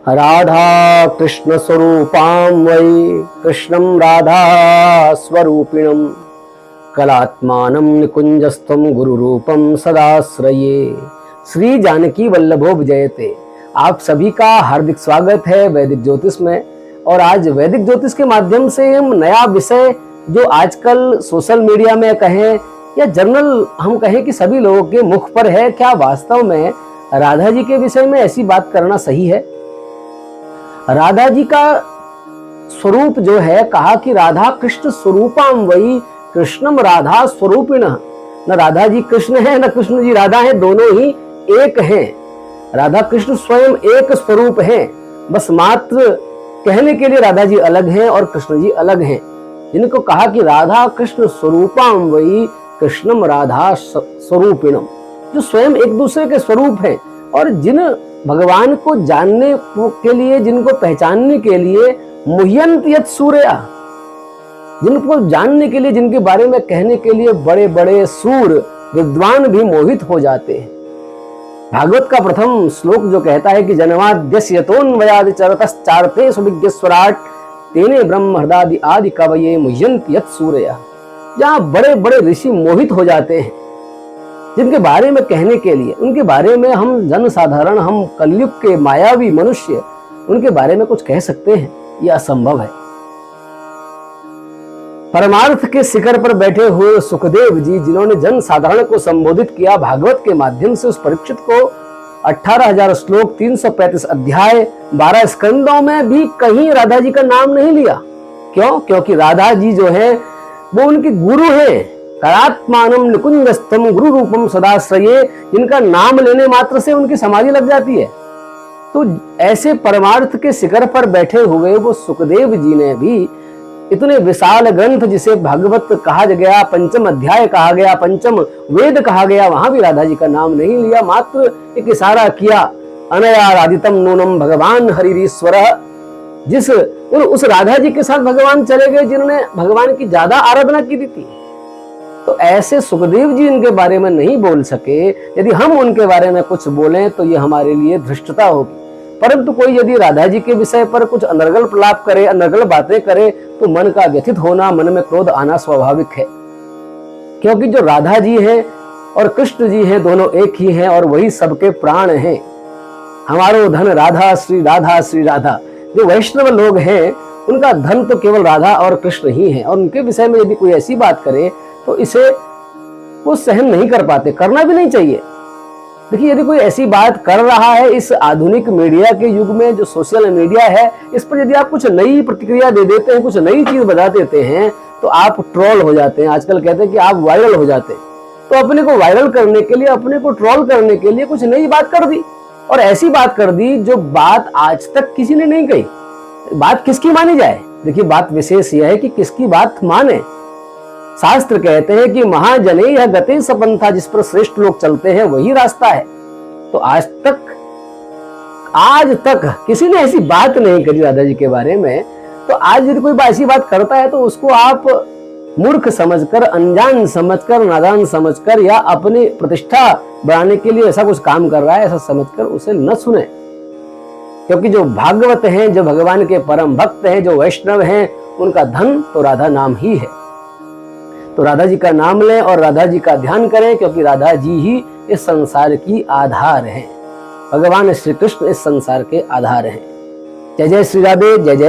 राधा कृष्ण स्वरूपां वै कृष्णं राधा स्वरूपिणं कलात्मानं निकुंजस्थं गुरुरूपं सदाश्रये। श्री जानकी वल्लभो विजयते। आप सभी का हार्दिक स्वागत है वैदिक ज्योतिष में। और आज वैदिक ज्योतिष के माध्यम से हम नया विषय जो आजकल सोशल मीडिया में कहें या जनरल हम कहें कि सभी लोगों के मुख पर है, क्या वास्तव में राधा जी के विषय में ऐसी बात करना सही है? राधा जी का स्वरूप जो है, कहा कि राधा कृष्ण स्वरूपाम वही कृष्णम राधा स्वरूपिणः। न राधा जी कृष्ण है न कृष्ण जी राधा है, दोनों ही एक हैं। राधा कृष्ण स्वयं एक स्वरूप है, बस मात्र कहने के लिए राधा जी अलग हैं और कृष्ण जी अलग हैं। जिनको कहा कि राधा कृष्ण स्वरूपाम वही कृष्णम राधा स्वरूपिणम, जो स्वयं एक दूसरे के स्वरूप हैं और जिन भगवान को जानने के लिए, जिनको पहचानने के लिए मुह्यंत यत् सूर्या, जिनको जानने के लिए, जिनके बारे में कहने के लिए बड़े बड़े सूर विद्वान भी मोहित हो जाते हैं। भागवत का प्रथम श्लोक जो कहता है कि जनवाद्यस्य यतोन्वयादि चरतश्चार्थे सुविज्ञस्वराट तेने ब्रह्म हृदादि आदि कवये मुह्यन्त यत् सूर्या, जहाँ बड़े बड़े ऋषि मोहित हो जाते हैं जिनके बारे में कहने के लिए, उनके बारे में हम जन साधारण, हम कलयुग के मायावी मनुष्य उनके बारे में कुछ कह सकते हैं? यह असंभव है। परमार्थ के शिखर पर बैठे हुए सुखदेव जी, जिन्होंने जन साधारण को संबोधित किया भागवत के माध्यम से, उस परीक्षित को 18,000 श्लोक, 335 अध्याय, 12 स्कंदों में भी कहीं राधा जी का नाम नहीं लिया। क्यों? क्योंकि राधा जी जो है वो उनके गुरु हैं। कलात्मानं निकुंजस्थं गुरु रूपम सदाश्रये, जिनका नाम लेने मात्र से उनकी समाधि लग जाती है। तो ऐसे परमार्थ के शिखर पर बैठे हुए वो सुखदेव जी ने भी इतने विशाल ग्रंथ, जिसे भागवत कहा गया, पंचम अध्याय कहा गया, पंचम वेद कहा गया, वहां भी राधा जी का नाम नहीं लिया, मात्र एक इशारा किया, अनया राधितम नूनम भगवान हरिरीश्वर। उस राधा जी के साथ भगवान चले गए जिन्होंने भगवान की ज्यादा आराधना की थी। तो ऐसे सुखदेव जी इनके बारे में नहीं बोल सके। यदि हम उनके बारे में कुछ बोलें तो ये हमारे लिए धृष्टता होगी। परंतु कोई यदि राधा जी के विषय पर कुछ अनर्गल प्रलाप करे, अनर्गल बातें करे, तो मन का व्यथित होना, मन में क्रोध आना स्वाभाविक है। क्योंकि जो राधा जी हैं और कृष्ण जी हैं, दोनों एक ही हैं और वही सबके प्राण हैं। हमारो धन राधा श्री राधा श्री राधा। जो वैष्णव लोग हैं उनका धन तो केवल राधा और कृष्ण ही है, और उनके विषय में यदि कोई ऐसी बात करे तो इसे वो सहन नहीं कर पाते, करना भी नहीं चाहिए। देखिए, यदि कोई ऐसी बात कर रहा है इस आधुनिक मीडिया के युग में, जो सोशल मीडिया है, इस पर यदि आप कुछ नई प्रतिक्रिया दे देते हैं, कुछ नई चीज बता देते हैं, तो आप ट्रोल हो जाते हैं। आजकल कहते हैं कि आप वायरल हो जाते हैं। तो अपने को वायरल करने के लिए, अपने को ट्रोल करने के लिए कुछ नई बात कर दी, और ऐसी बात कर दी जो बात आज तक किसी ने नहीं कही। बात किसकी मानी जाए? देखिए, बात विशेष यह है कि किसकी बात माने। शास्त्र कहते हैं कि महाजने यह गते सपंथा, जिस पर श्रेष्ठ लोग चलते हैं वही रास्ता है। तो आज तक किसी ने ऐसी बात नहीं करी राधा जी के बारे में। तो आज यदि कोई ऐसी बात करता है तो उसको आप मूर्ख समझकर, अनजान समझकर, नादान समझकर, या अपनी प्रतिष्ठा बढ़ाने के लिए ऐसा कुछ काम कर रहा है ऐसा समझकर उसे न सुने। क्योंकि जो भागवत हैं, जो भगवान के परम भक्त हैं, जो वैष्णव हैं, उनका धन तो राधा नाम ही है। तो राधा जी का नाम लें और राधा जी का ध्यान करें, क्योंकि राधा जी ही इस संसार की आधार हैं। भगवान श्री कृष्ण इस संसार के आधार हैं। जय जय श्री राधे, जय जय।